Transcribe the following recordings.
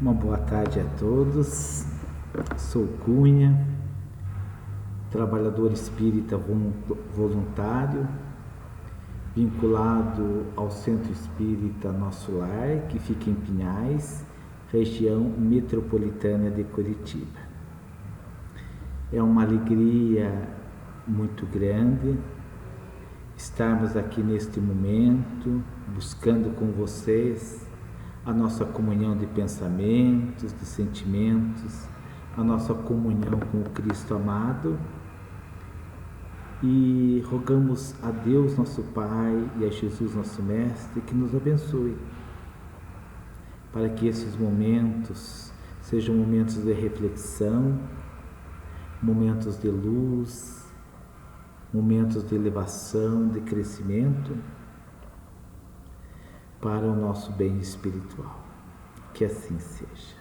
Uma boa tarde a todos. Sou Cunha, trabalhador espírita voluntário, vinculado ao Centro Espírita Nosso Lar, que fica em Pinhais, região metropolitana de Curitiba. É uma alegria muito grande estarmos aqui neste momento, buscando com vocês a nossa comunhão de pensamentos, de sentimentos, a nossa comunhão com o Cristo amado, e rogamos a Deus nosso Pai e a Jesus nosso Mestre que nos abençoe, para que esses momentos sejam momentos de reflexão, momentos de luz, momentos de elevação, de crescimento, para o nosso bem espiritual. Que assim seja.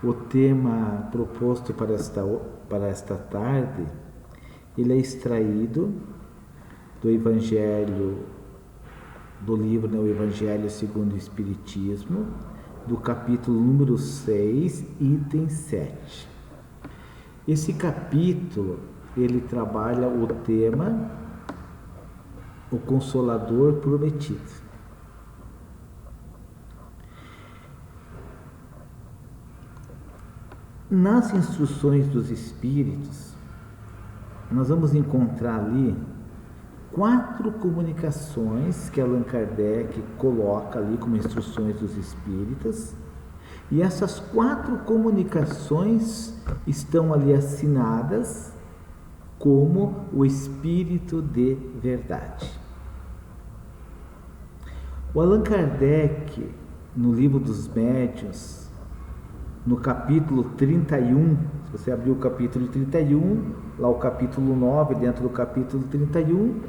O tema proposto para esta tarde, ele é extraído do Evangelho, do livro O Evangelho segundo o Espiritismo, do capítulo número 6, item 7. Esse capítulo, ele trabalha o tema O Consolador Prometido. Nas instruções dos Espíritos, nós vamos encontrar ali 4 comunicações que Allan Kardec coloca ali como instruções dos Espíritas, e essas 4 comunicações estão ali assinadas como o Espírito de Verdade. O Allan Kardec, no Livro dos Médiuns, no capítulo 31, se você abrir o capítulo 31, lá o capítulo 9, dentro do capítulo 31,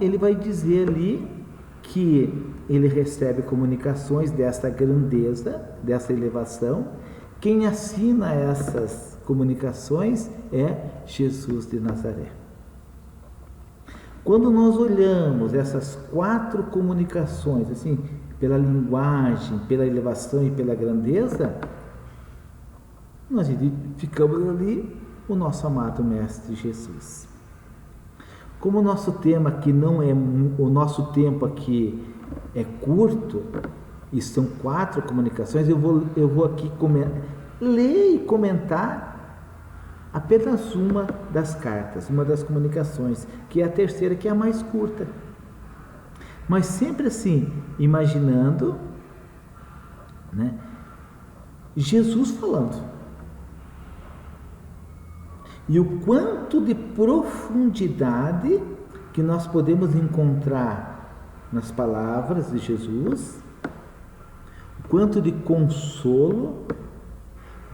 ele vai dizer ali que ele recebe comunicações dessa grandeza, dessa elevação. Quem assina essas comunicações é Jesus de Nazaré. Quando nós olhamos essas 4 comunicações, assim, pela linguagem, pela elevação e pela grandeza, nós identificamos ali o nosso amado Mestre Jesus. Como o nosso tema aqui o nosso tempo aqui é curto, e são 4 comunicações, eu vou aqui ler e comentar apenas uma das cartas, uma das comunicações, que é a terceira, que é a mais curta. Mas sempre assim, imaginando, né, Jesus falando. E o quanto de profundidade que nós podemos encontrar nas palavras de Jesus, o quanto de consolo,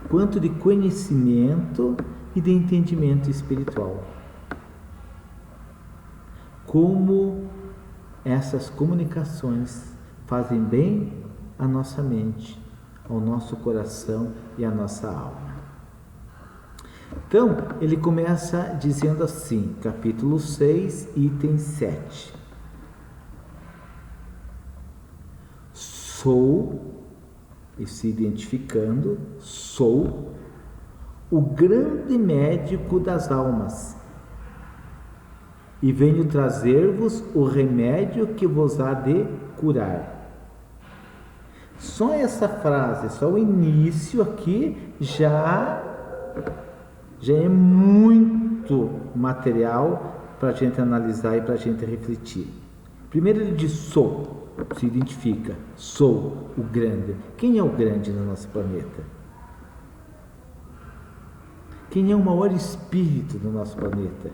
o quanto de conhecimento e de entendimento espiritual. Como essas comunicações fazem bem à nossa mente, ao nosso coração e à nossa alma. Então, ele começa dizendo assim, capítulo 6, item 7. Sou, e se identificando, sou o grande médico das almas, e venho trazer-vos o remédio que vos há de curar. Só essa frase, só o início aqui, já é muito material para a gente analisar e para a gente refletir. Primeiro ele diz sou, se identifica, sou o grande. Quem é o grande no nosso planeta? Quem é o maior espírito do nosso planeta?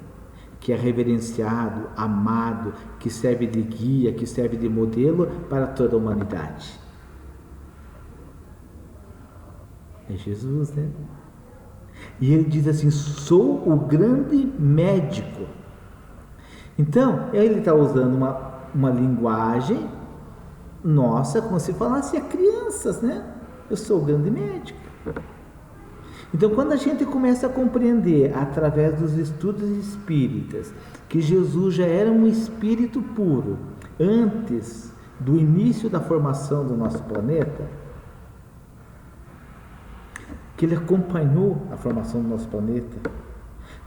Que é reverenciado, amado, que serve de guia, que serve de modelo para toda a humanidade. É Jesus, né? E ele diz assim, sou o grande médico. Então, ele está usando uma linguagem nossa, como se falasse a crianças, né? Eu sou o grande médico. Então, quando a gente começa a compreender, através dos estudos espíritas, que Jesus já era um espírito puro, antes do início da formação do nosso planeta, que ele acompanhou a formação do nosso planeta,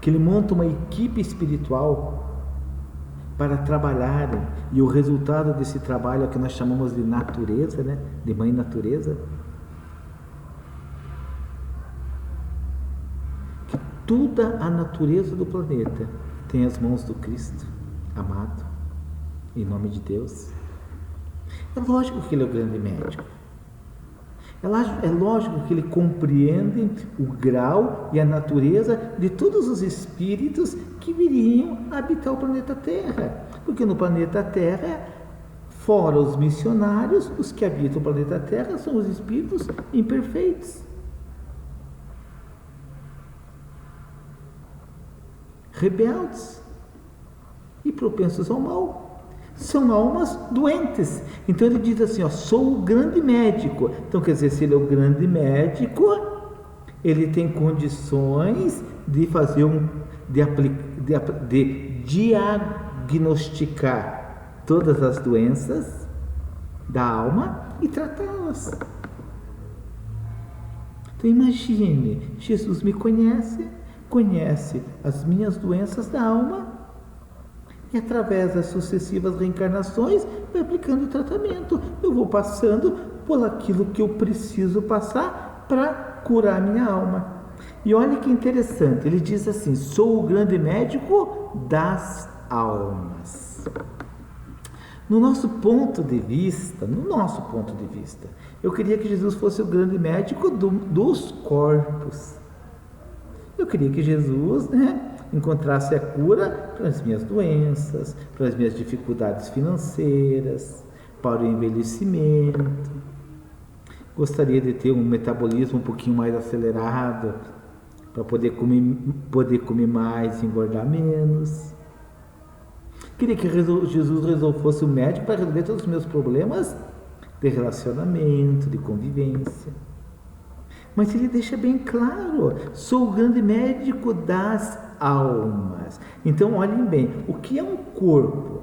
que ele monta uma equipe espiritual para trabalharem, e o resultado desse trabalho é o que nós chamamos de natureza, né? De mãe natureza. Que toda a natureza do planeta tem as mãos do Cristo amado, em nome de Deus. É lógico que ele é o grande médico. É lógico que ele compreende o grau e a natureza de todos os espíritos que viriam habitar o planeta Terra. Porque no planeta Terra, fora os missionários, os que habitam o planeta Terra são os espíritos imperfeitos. Rebeldes e propensos ao mal. São almas doentes. Então ele diz assim, sou o grande médico. Então quer dizer, se ele é o grande médico, ele tem condições de fazer de diagnosticar todas as doenças da alma e tratá-las. Então imagine, Jesus me conhece as minhas doenças da alma, e através das sucessivas reencarnações vai aplicando o tratamento. Eu vou passando por aquilo que eu preciso passar para curar minha alma. E olha que interessante, ele diz assim, sou o grande médico das almas. No nosso ponto de vista, eu queria que Jesus fosse o grande médico dos corpos. Eu queria que Jesus, encontrasse a cura para as minhas doenças, para as minhas dificuldades financeiras, para o envelhecimento. Gostaria de ter um metabolismo um pouquinho mais acelerado, para poder comer mais e engordar menos. Queria que Jesus fosse o médico para resolver todos os meus problemas de relacionamento, de convivência. Mas ele deixa bem claro, sou o grande médico das almas. Então olhem bem, o que é um corpo?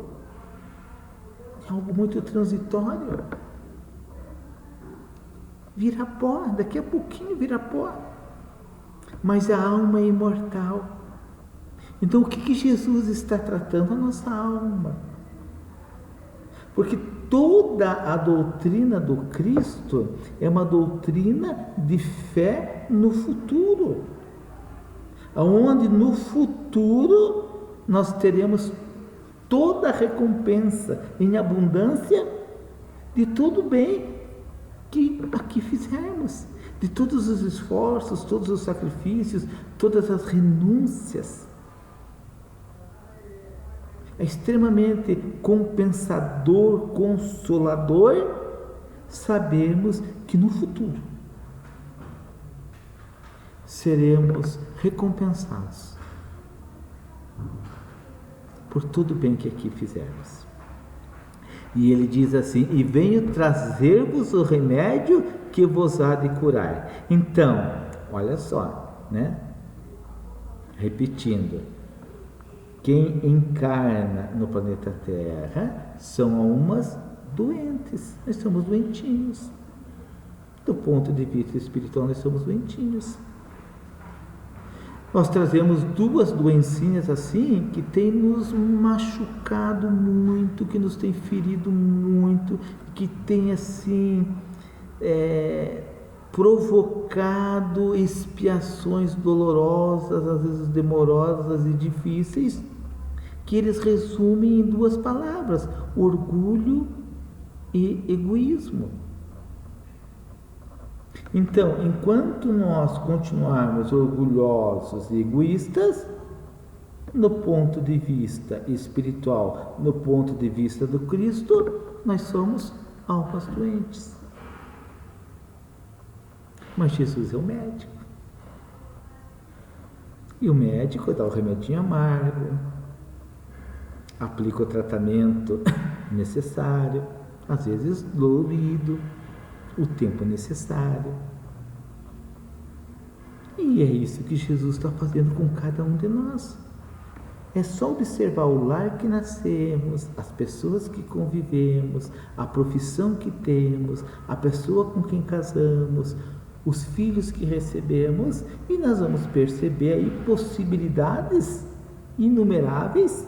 É algo muito transitório. Vira pó, daqui a pouquinho vira pó. Mas a alma é imortal. Então o que Jesus está tratando? A nossa alma. Porque toda a doutrina do Cristo é uma doutrina de fé no futuro, onde no futuro nós teremos toda a recompensa em abundância de todo o bem que aqui fizermos, de todos os esforços, todos os sacrifícios, todas as renúncias. É extremamente compensador, consolador sabermos que no futuro seremos recompensados por todo o bem que aqui fizermos. E ele diz assim, e venho trazer-vos o remédio que vos há de curar. Então, olha só, repetindo, quem encarna no planeta Terra são almas doentes. Nós somos doentinhos. Do ponto de vista espiritual, nós somos doentinhos. Nós trazemos duas doencinhas assim que tem nos machucado muito, que nos tem ferido muito, que tem assim provocado expiações dolorosas, às vezes demorosas e difíceis, que eles resumem em duas palavras: orgulho e egoísmo. Então, enquanto nós continuarmos orgulhosos e egoístas, no ponto de vista espiritual, no ponto de vista do Cristo, nós somos almas doentes. Mas Jesus é o médico. E o médico dá o remedinho amargo, aplica o tratamento necessário, às vezes dolorido, o tempo necessário. E é isso que Jesus está fazendo com cada um de nós. É só observar o lar que nascemos, as pessoas que convivemos, a profissão que temos, a pessoa com quem casamos, os filhos que recebemos, e nós vamos perceber aí possibilidades inumeráveis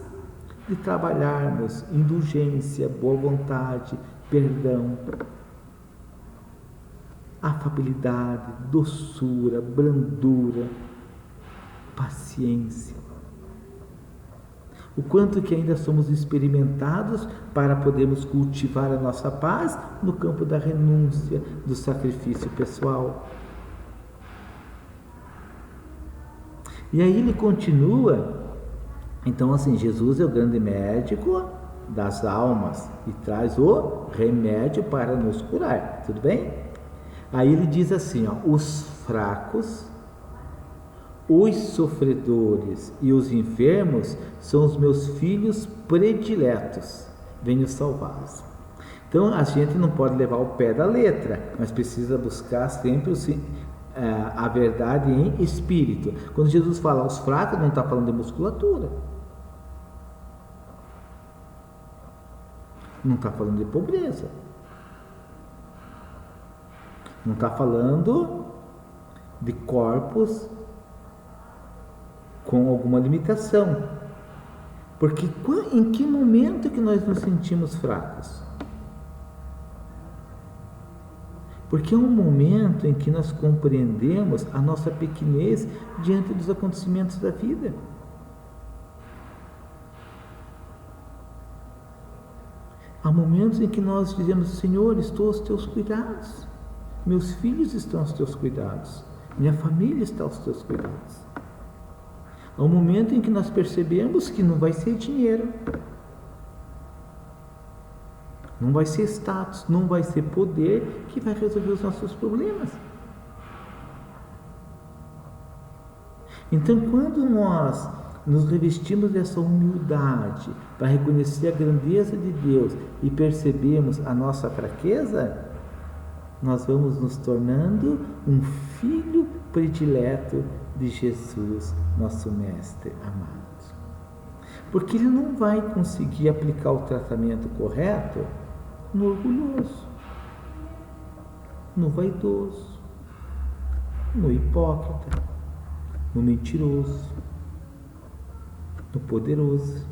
de trabalharmos indulgência, boa vontade, perdão, afabilidade, doçura, brandura, paciência. O quanto que ainda somos experimentados para podermos cultivar a nossa paz no campo da renúncia, do sacrifício pessoal. E aí ele continua, então assim, Jesus é o grande médico das almas e traz o remédio para nos curar, tudo bem? Aí ele diz assim, ó, os fracos, os sofredores e os enfermos são os meus filhos prediletos, venho salvá-los. Então a gente não pode levar o pé da letra, mas precisa buscar sempre a verdade em espírito. Quando Jesus fala os fracos, não está falando de musculatura, não está falando de pobreza, não está falando de corpos com alguma limitação, porque em que momento que nós nos sentimos fracos? Porque é um momento em que nós compreendemos a nossa pequenez diante dos acontecimentos da vida. Há momentos em que nós dizemos, Senhor, estou aos teus cuidados, meus filhos estão aos teus cuidados, minha família está aos teus cuidados. Há um momento em que nós percebemos que não vai ser dinheiro, não vai ser status, não vai ser poder que vai resolver os nossos problemas. Então, quando nós nos revestimos dessa humildade para reconhecer a grandeza de Deus e percebemos a nossa fraqueza, nós vamos nos tornando um filho predileto de Jesus, nosso Mestre amado. Porque ele não vai conseguir aplicar o tratamento correto no orgulhoso, no vaidoso, no hipócrita, no mentiroso, no poderoso.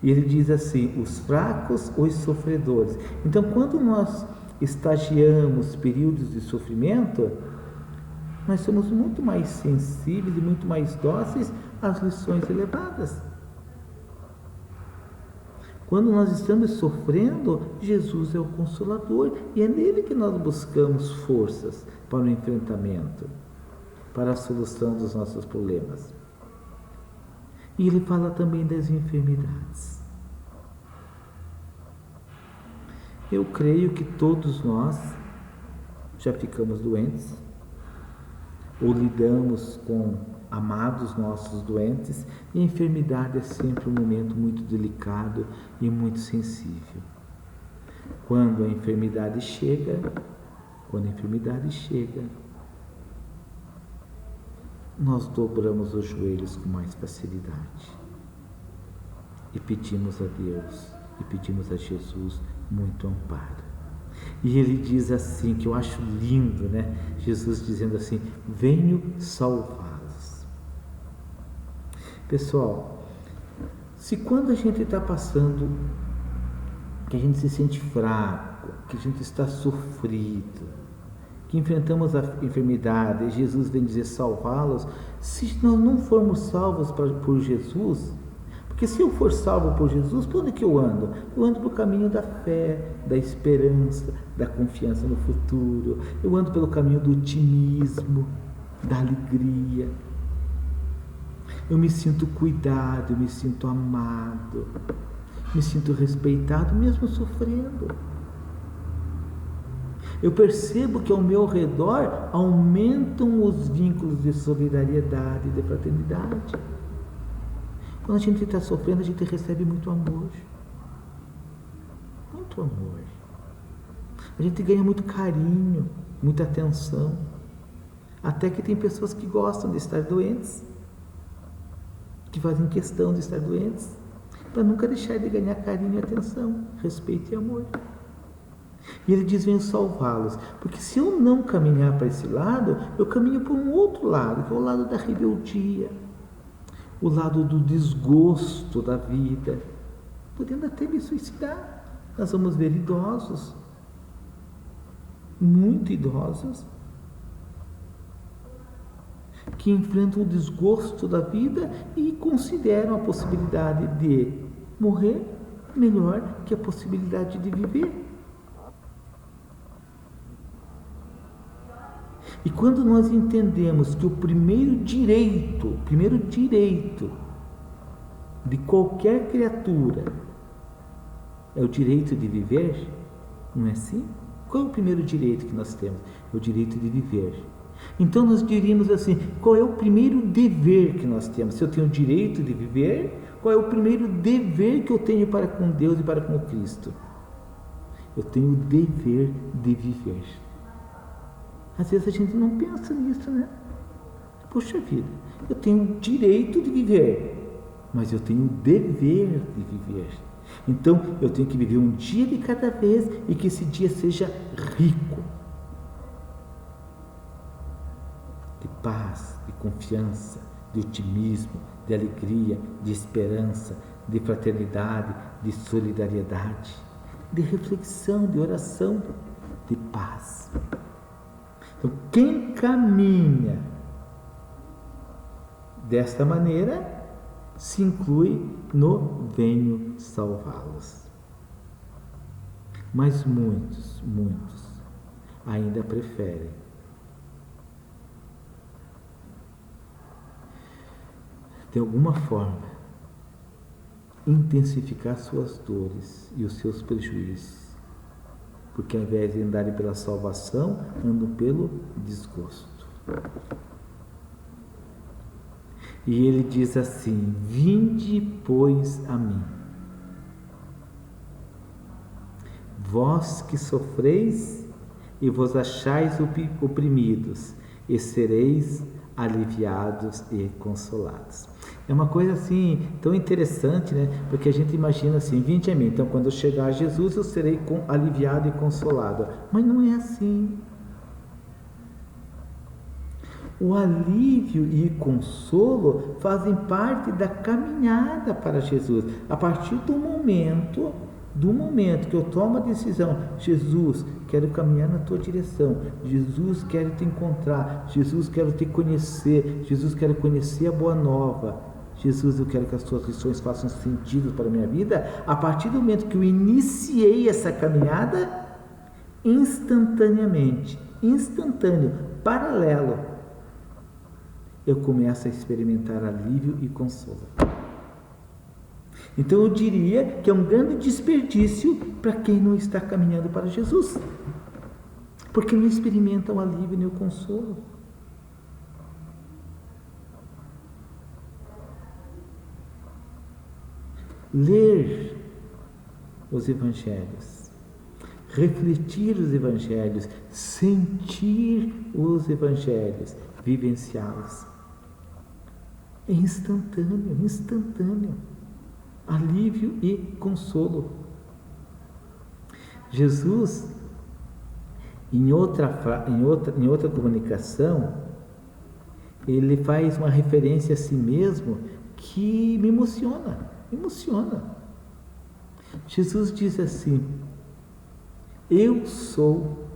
E ele diz assim, os fracos, os sofredores. Então, quando nós estagiamos períodos de sofrimento, nós somos muito mais sensíveis e muito mais dóceis às lições elevadas. Quando nós estamos sofrendo, Jesus é o Consolador e é nele que nós buscamos forças para o enfrentamento, para a solução dos nossos problemas. E ele fala também das enfermidades. Eu creio que todos nós já ficamos doentes, ou lidamos com amados nossos doentes, e a enfermidade é sempre um momento muito delicado e muito sensível. Quando a enfermidade chega, nós dobramos os joelhos com mais facilidade e pedimos a Deus e pedimos a Jesus muito amparo. E ele diz assim, que eu acho lindo, né? Jesus dizendo assim, venho salvá-los. Pessoal, se quando a gente está passando, que a gente se sente fraco, que a gente está sofrido, que enfrentamos a enfermidade, e Jesus vem dizer salvá-los, se nós não formos salvos por Jesus, porque se eu for salvo por Jesus, por onde que eu ando? Eu ando pelo caminho da fé, da esperança, da confiança no futuro. Eu ando pelo caminho do otimismo, da alegria. Eu me sinto cuidado, eu me sinto amado, me sinto respeitado, mesmo sofrendo. Eu percebo que ao meu redor aumentam os vínculos de solidariedade e de fraternidade. Quando a gente está sofrendo, a gente recebe muito amor. Muito amor. A gente ganha muito carinho, muita atenção. Até que tem pessoas que gostam de estar doentes, que fazem questão de estar doentes, para nunca deixar de ganhar carinho e atenção, respeito e amor. E ele diz: venho salvá-los. Porque se eu não caminhar para esse lado, eu caminho para um outro lado, que é o lado da rebeldia, o lado do desgosto da vida, podendo até me suicidar. Nós vamos ver idosos, muito idosos, que enfrentam o desgosto da vida e consideram a possibilidade de morrer melhor que a possibilidade de viver. E quando nós entendemos que o primeiro direito de qualquer criatura é o direito de viver, não é assim? Qual é o primeiro direito que nós temos? É o direito de viver. Então nós diríamos assim: qual é o primeiro dever que nós temos? Se eu tenho o direito de viver, qual é o primeiro dever que eu tenho para com Deus e para com Cristo? Eu tenho o dever de viver. Às vezes a gente não pensa nisso, né? Poxa vida, eu tenho o direito de viver, mas eu tenho o dever de viver. Então eu tenho que viver um dia de cada vez e que esse dia seja rico de paz, de confiança, de otimismo, de alegria, de esperança, de fraternidade, de solidariedade, de reflexão, de oração, de paz. Então, quem caminha desta maneira se inclui no venho salvá-los. Mas muitos ainda preferem de alguma forma intensificar suas dores e os seus prejuízos, porque ao invés de andarem pela salvação, andam pelo desgosto. E ele diz assim: vinde, pois, a mim, vós que sofreis e vos achais oprimidos, e sereis aliviados e consolados. É uma coisa assim tão interessante, né? Porque a gente imagina assim: vinde a mim, então quando eu chegar a Jesus eu serei aliviado e consolado. Mas não é assim. O alívio e consolo fazem parte da caminhada para Jesus. A partir do momento que eu tomo a decisão: Jesus, quero caminhar na tua direção, Jesus, quero te encontrar, Jesus, quero te conhecer, Jesus, quero conhecer a boa nova, Jesus, eu quero que as tuas lições façam sentido para a minha vida. A partir do momento que eu iniciei essa caminhada, instantâneo, paralelo, eu começo a experimentar alívio e consolo. Então eu diria que é um grande desperdício para quem não está caminhando para Jesus, porque não experimenta o alívio nem o consolo. Ler os Evangelhos, refletir os Evangelhos, sentir os Evangelhos, vivenciá-los, é instantâneo, alívio e consolo. Jesus, em outra comunicação, ele faz uma referência a si mesmo que me emociona. Jesus diz assim: eu sou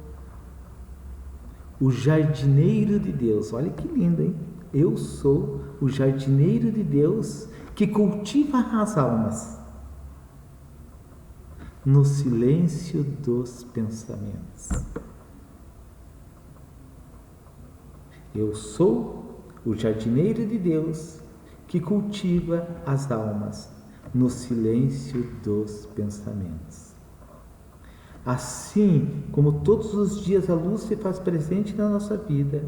o jardineiro de Deus. Olha que lindo, hein? Eu sou o jardineiro de Deus que cultiva as almas no silêncio dos pensamentos. Eu sou o jardineiro de Deus que cultiva as almas no silêncio dos pensamentos. Assim como todos os dias a luz se faz presente na nossa vida,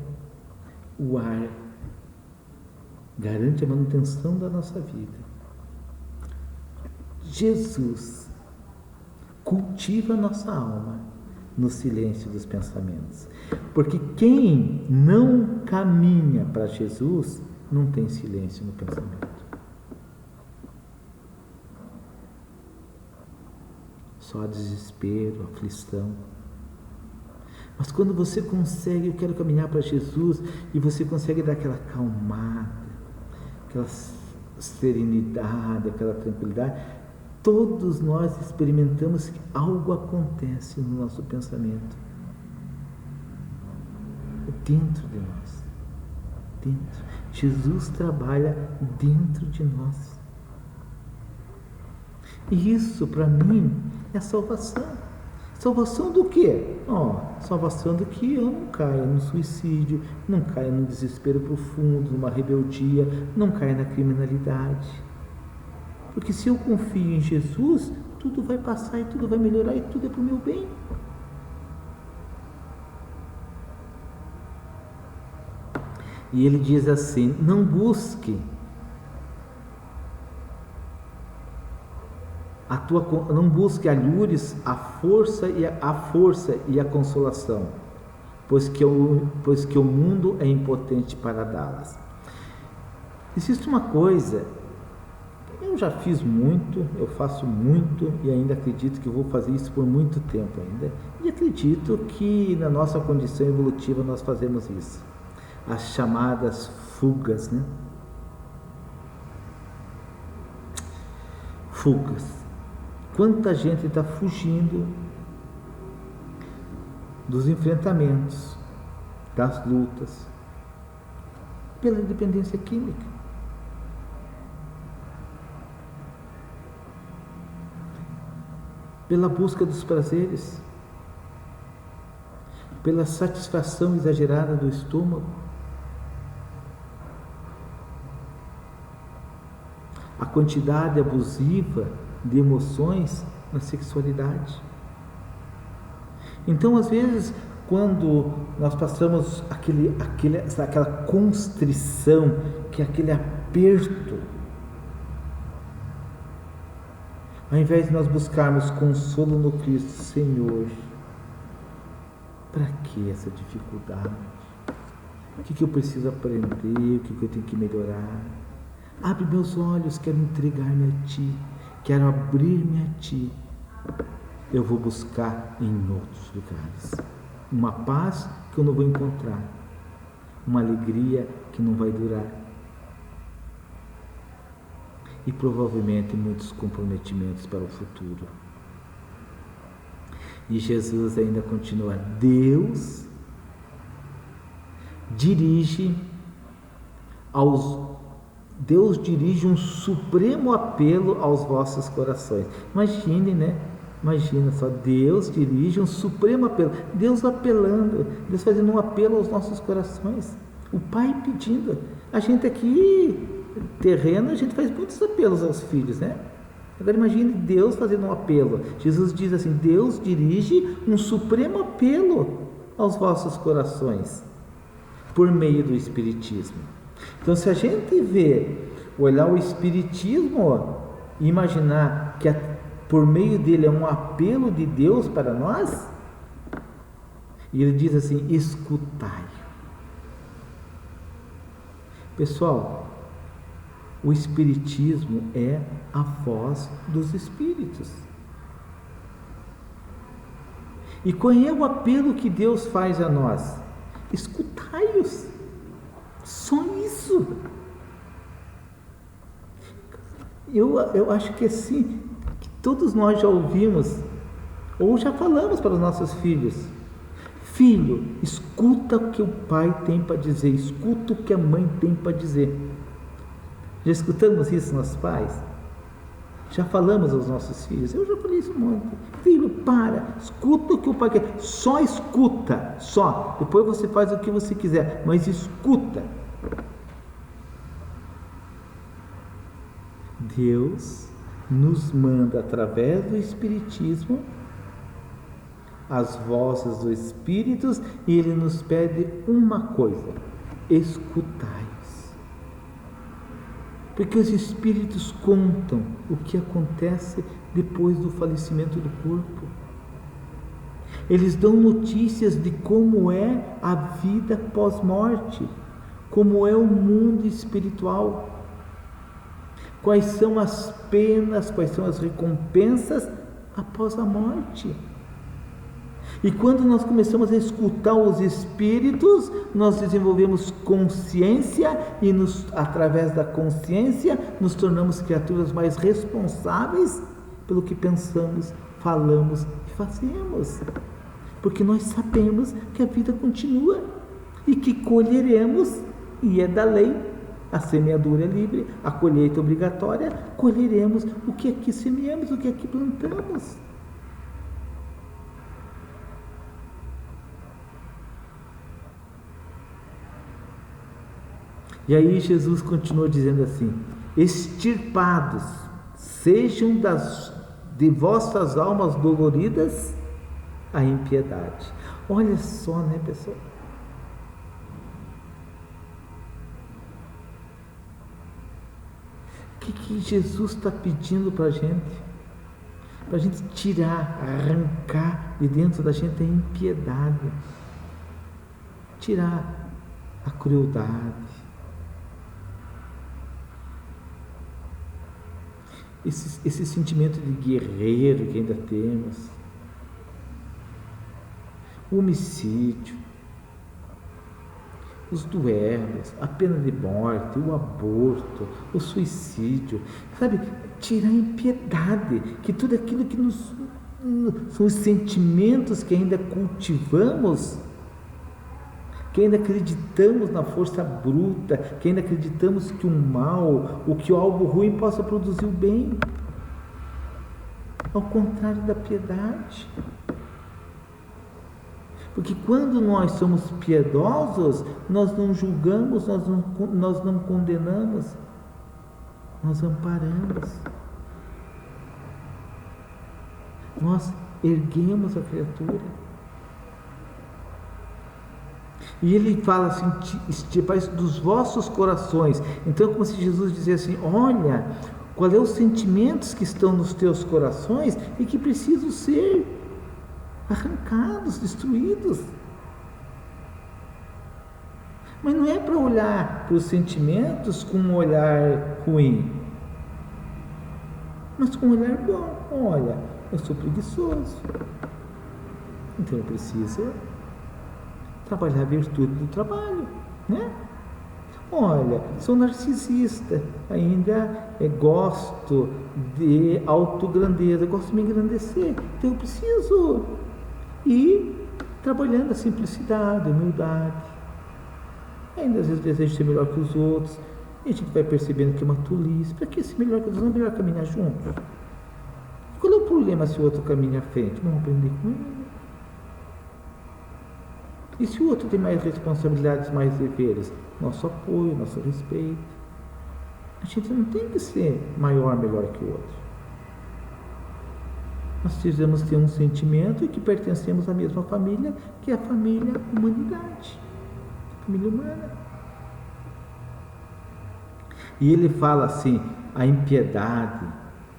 o ar garante a manutenção da nossa vida. Jesus cultiva a nossa alma no silêncio dos pensamentos, porque quem não caminha para Jesus não tem silêncio no pensamento. só desespero, aflição. Mas quando você consegue, eu quero caminhar para Jesus, e você consegue dar aquela acalmada, aquela serenidade, aquela tranquilidade, todos nós experimentamos que algo acontece no nosso pensamento, dentro de nós, dentro. Jesus trabalha dentro de nós. E isso para mim é salvação. Salvação do quê? Salvação do que eu não caia no suicídio, não caia no desespero profundo, numa rebeldia, não caia na criminalidade. Porque se eu confio em Jesus, tudo vai passar e tudo vai melhorar e tudo é para o meu bem. E ele diz assim: não busque não busque alhures a força e a consolação, pois que o mundo é impotente para dá-las. Existe uma coisa, eu já fiz muito, eu faço muito e ainda acredito que vou fazer isso por muito tempo ainda, e acredito que na nossa condição evolutiva nós fazemos isso, as chamadas fugas, né? Fugas. Quanta gente está fugindo dos enfrentamentos, das lutas, pela dependência química. Pela busca dos prazeres, pela satisfação exagerada do estômago, a quantidade abusiva de emoções na sexualidade. Então, às vezes, quando nós passamos aquela constrição, que é aquele aperto, ao invés de nós buscarmos consolo no Cristo, Senhor, para que essa dificuldade? O que eu preciso aprender? O que eu tenho que melhorar? Abre meus olhos, quero entregar-me a Ti, quero abrir-me a Ti. Eu vou buscar em outros lugares uma paz que eu não vou encontrar, uma alegria que não vai durar, e provavelmente muitos comprometimentos para o futuro. E Jesus ainda continua: Deus dirige um supremo apelo aos vossos corações. Imagine, né? Imagina só, Deus dirige um supremo apelo, Deus apelando, Deus fazendo um apelo aos nossos corações, o Pai pedindo. A gente aqui, terreno, a gente faz muitos apelos aos filhos, né? Agora imagine Deus fazendo um apelo. Jesus diz assim: Deus dirige um supremo apelo aos vossos corações, por meio do Espiritismo. Então, se a gente olhar o Espiritismo e imaginar que por meio dele é um apelo de Deus para nós, e ele diz assim: escutai. Pessoal, o Espiritismo é a voz dos Espíritos. E qual é o apelo que Deus faz a nós? Escutai-os. Só isso. Eu acho que assim, que todos nós já ouvimos, ou já falamos para os nossos filhos: filho, escuta o que o pai tem para dizer, escuta o que a mãe tem para dizer. Já escutamos isso, nossos pais? Já falamos aos nossos filhos? Eu já falei isso muito. Filho, escuta o que o pai quer. Só escuta, só. Depois você faz o que você quiser, mas escuta. Deus nos manda, através do Espiritismo, as vozes dos Espíritos, e Ele nos pede uma coisa: escutai. Porque os Espíritos contam o que acontece depois do falecimento do corpo. Eles dão notícias de como é a vida pós-morte, como é o mundo espiritual, quais são as penas, quais são as recompensas após a morte. E quando nós começamos a escutar os espíritos, nós desenvolvemos consciência e através da consciência nos tornamos criaturas mais responsáveis pelo que pensamos, falamos e fazemos. Porque nós sabemos que a vida continua e que colheremos, e é da lei, a semeadura é livre, a colheita é obrigatória, colheremos o que aqui semeamos, o que aqui plantamos. E aí Jesus continua dizendo assim: extirpados sejam de vossas almas doloridas a impiedade. Olha só, né, pessoal? O que Jesus está pedindo para a gente? Para a gente tirar, arrancar de dentro da gente a impiedade, tirar a crueldade, esse sentimento de guerreiro que ainda temos, o homicídio, os duelos, a pena de morte, o aborto, o suicídio, sabe? Tirar a impiedade, que tudo aquilo que são os sentimentos que ainda cultivamos, que ainda acreditamos na força bruta, que ainda acreditamos que o mal, ou que algo ruim possa produzir o bem, ao contrário da piedade. Porque quando nós somos piedosos, nós não julgamos, nós não condenamos, nós amparamos, nós erguemos a criatura. E ele fala assim: estipais dos vossos corações. Então é como se Jesus dissesse assim: olha, quais são os sentimentos que estão nos teus corações e que precisam ser arrancados, destruídos. Mas não é para olhar para os sentimentos com um olhar ruim, mas com um olhar bom. Olha, eu sou preguiçoso, então eu preciso trabalhar a virtude do trabalho, né? Olha, sou narcisista, ainda gosto de autograndeza, gosto de me engrandecer, então eu preciso ir trabalhando a simplicidade, a humildade. Ainda às vezes desejo ser melhor que os outros, e a gente vai percebendo que é uma tolice. Para que ser melhor que os outros? Não é melhor caminhar juntos? Qual é o problema se o outro caminha à frente? Vamos aprender com ele. E se o outro tem mais responsabilidades, mais deveres? Nosso apoio, nosso respeito. A gente não tem que ser maior, melhor que o outro. Nós precisamos ter um sentimento e que pertencemos à mesma família, que é a família humanidade, a família humana. E ele fala assim: a impiedade,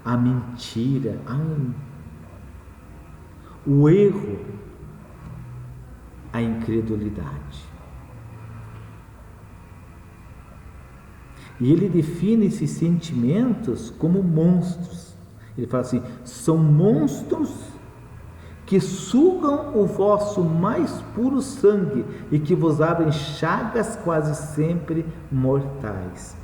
a mentira, o erro, a incredulidade. E ele define esses sentimentos como monstros. Ele fala assim: são monstros que sugam o vosso mais puro sangue e que vos abrem chagas quase sempre mortais.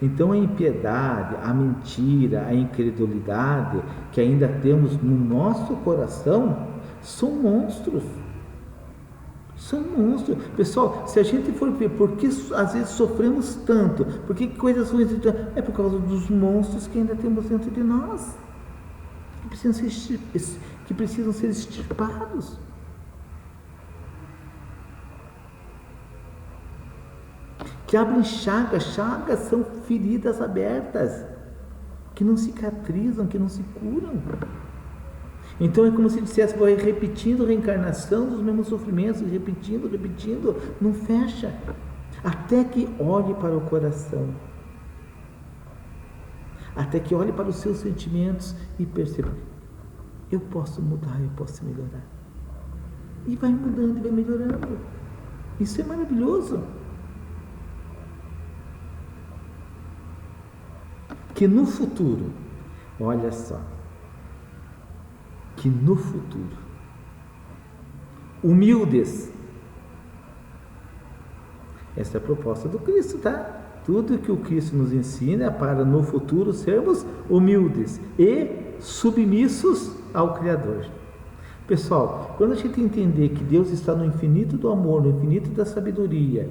Então a impiedade, a mentira, a incredulidade que ainda temos no nosso coração são monstros. São monstros. Pessoal, se a gente for ver por que às vezes sofremos tanto, por que coisas ruins, é por causa dos monstros que ainda temos dentro de nós, que precisam ser extirpados. Que abrem chagas. Chagas são feridas abertas, que não cicatrizam, que não se curam. Então é como se dissesse: vai repetindo a reencarnação dos mesmos sofrimentos, repetindo, não fecha, até que olhe para o coração, até que olhe para os seus sentimentos e perceba: eu posso mudar, eu posso melhorar. E vai mudando e vai melhorando. Isso é maravilhoso. que no futuro, olha só, que no futuro, humildes, essa é a proposta do Cristo, tá? Tudo que o Cristo nos ensina é para no futuro sermos humildes e submissos ao Criador. Pessoal, quando a gente entender que Deus está no infinito do amor, no infinito da sabedoria,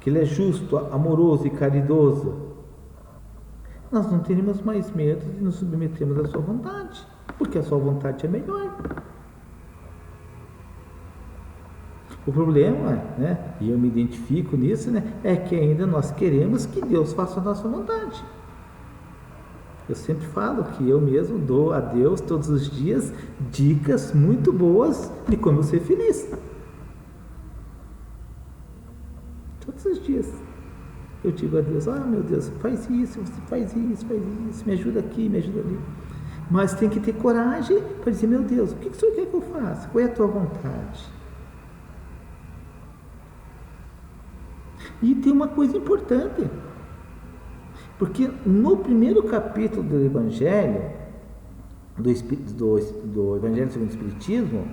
que Ele é justo, amoroso e caridoso, nós não teremos mais medo de nos submetermos à sua vontade, porque a sua vontade é melhor. O problema, né, e eu me identifico nisso, né, é que ainda nós queremos que Deus faça a nossa vontade. Eu sempre falo que eu mesmo dou a Deus todos os dias dicas muito boas de como ser feliz. Todos os dias eu digo a Deus: meu Deus, faz isso, você faz isso, me ajuda aqui, me ajuda ali. Mas tem que ter coragem para dizer: meu Deus, o que o Senhor quer que eu faça? Qual é a tua vontade? E tem uma coisa importante, porque no primeiro capítulo do Evangelho, do Evangelho segundo o Espiritismo,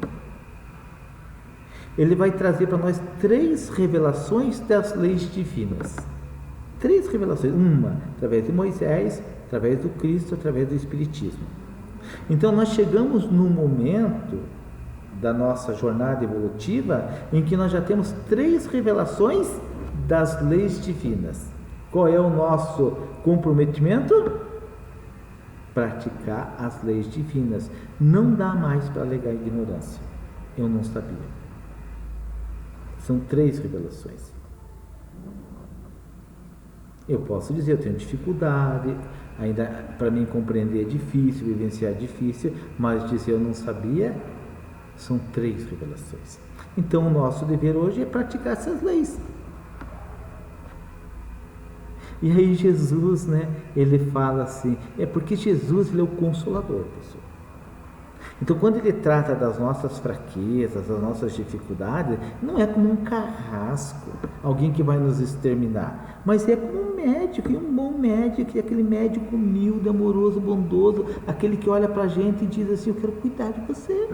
ele vai trazer para nós 3 revelações das leis divinas. 3 revelações, uma através de Moisés, através do Cristo, através do Espiritismo. Então nós chegamos num momento da nossa jornada evolutiva em que nós já temos 3 revelações das leis divinas. Qual é o nosso comprometimento? Praticar as leis divinas. Não dá mais para alegar ignorância. Eu não sabia. São 3 revelações. Eu posso dizer, eu tenho dificuldade, ainda para mim compreender é difícil, vivenciar é difícil, mas dizer eu não sabia, são 3 revelações. Então o nosso dever hoje é praticar essas leis. E aí Jesus, né, ele fala assim, é porque Jesus, ele é o Consolador, pessoal. Então quando ele trata das nossas fraquezas, das nossas dificuldades, não é como um carrasco, alguém que vai nos exterminar, mas é como um médico, e um bom médico, e aquele médico humilde, amoroso, bondoso, aquele que olha pra gente e diz assim: eu quero cuidar de você.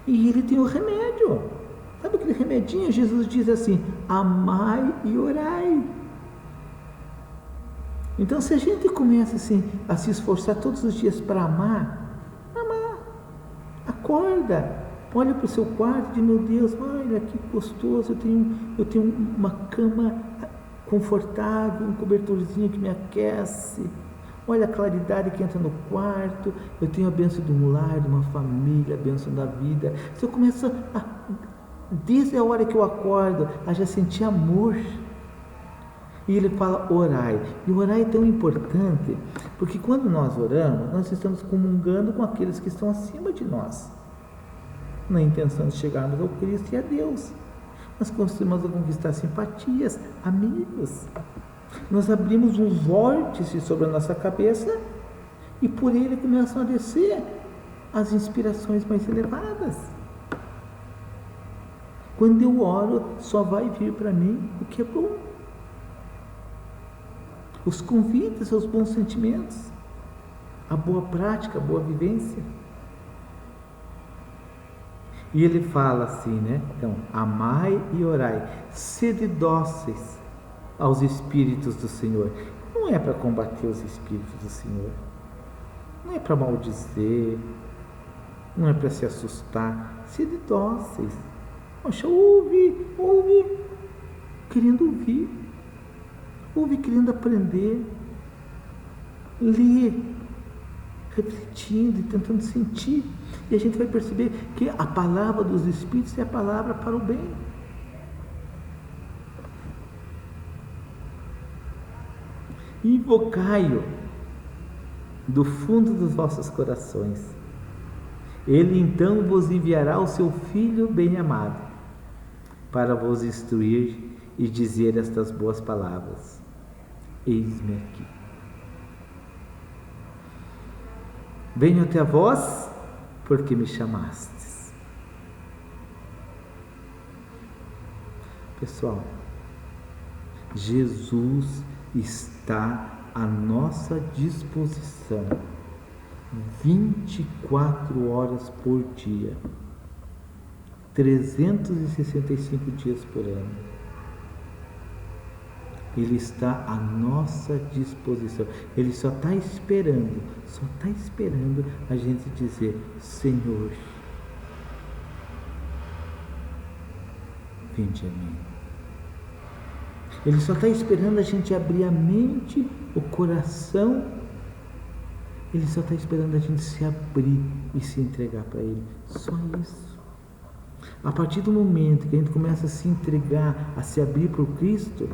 E ele tem o remédio. Sabe aquele remedinho? Jesus diz assim: amai e orai. Então se a gente começa assim a se esforçar todos os dias para amar, acorda, olha para o seu quarto e diz: meu Deus, olha que gostoso, eu tenho uma cama confortável, um cobertorzinho que me aquece, olha a claridade que entra no quarto, eu tenho a bênção de um lar, de uma família, a bênção da vida. Se eu começo desde a hora que eu acordo, a já sentir amor. E ele fala: orai. E orar é tão importante, porque quando nós oramos, nós estamos comungando com aqueles que estão acima de nós, na intenção de chegarmos ao Cristo e a Deus. Nós costumamos conquistar simpatias, amigos. Nós abrimos um vórtice sobre a nossa cabeça e por ele começam a descer as inspirações mais elevadas. Quando eu oro, só vai vir para mim o que é bom. Os convites aos bons sentimentos, a boa prática, a boa vivência. E ele fala assim, né? Então, amai e orai, sede dóceis aos Espíritos do Senhor. Não é para combater os Espíritos do Senhor, não é para maldizer, não é para se assustar. Sede dóceis. Poxa, ouve, querendo ouvir. Ouve querendo aprender, ler, refletindo e tentando sentir. E a gente vai perceber que a palavra dos Espíritos é a palavra para o bem. Invocai-o do fundo dos vossos corações. Ele então vos enviará o seu Filho bem-amado para vos instruir e dizer estas boas palavras: eis-me aqui. Venho até vós porque me chamastes. Pessoal, Jesus está à nossa disposição 24 horas por dia, 365 dias por ano. Ele está à nossa disposição. Ele só está esperando a gente dizer: Senhor, vinde a mim. Ele só está esperando a gente abrir a mente, o coração. Ele só está esperando a gente se abrir e se entregar para Ele. Só isso. A partir do momento que a gente começa a se entregar, a se abrir para o Cristo,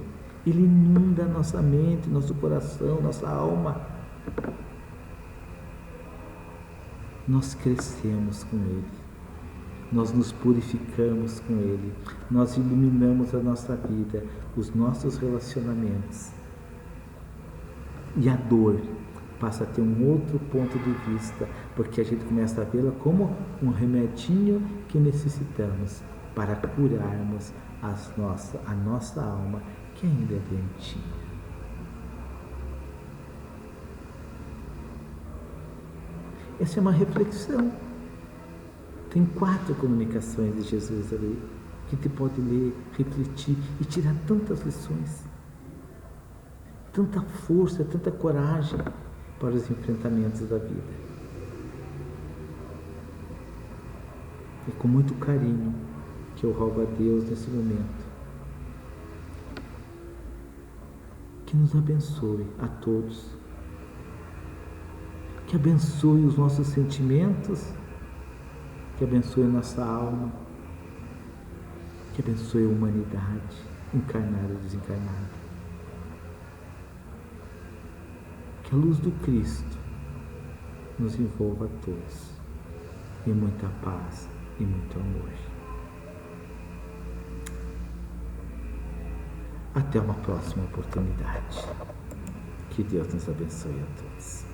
Ele inunda a nossa mente, nosso coração, nossa alma. Nós crescemos com Ele. Nós nos purificamos com Ele. Nós iluminamos a nossa vida, os nossos relacionamentos. E a dor passa a ter um outro ponto de vista, porque a gente começa a vê-la como um remedinho que necessitamos para curarmos a nossa alma, que ainda é doentinha. Essa é uma reflexão. Tem 4 comunicações de Jesus ali, que te pode ler, refletir e tirar tantas lições, tanta força, tanta coragem para os enfrentamentos da vida. É com muito carinho que eu rogo a Deus nesse momento que nos abençoe a todos, que abençoe os nossos sentimentos, que abençoe a nossa alma, que abençoe a humanidade, encarnada e desencarnada. Que a luz do Cristo nos envolva a todos, em muita paz e muito amor. Até uma próxima oportunidade. Que Deus nos abençoe a todos.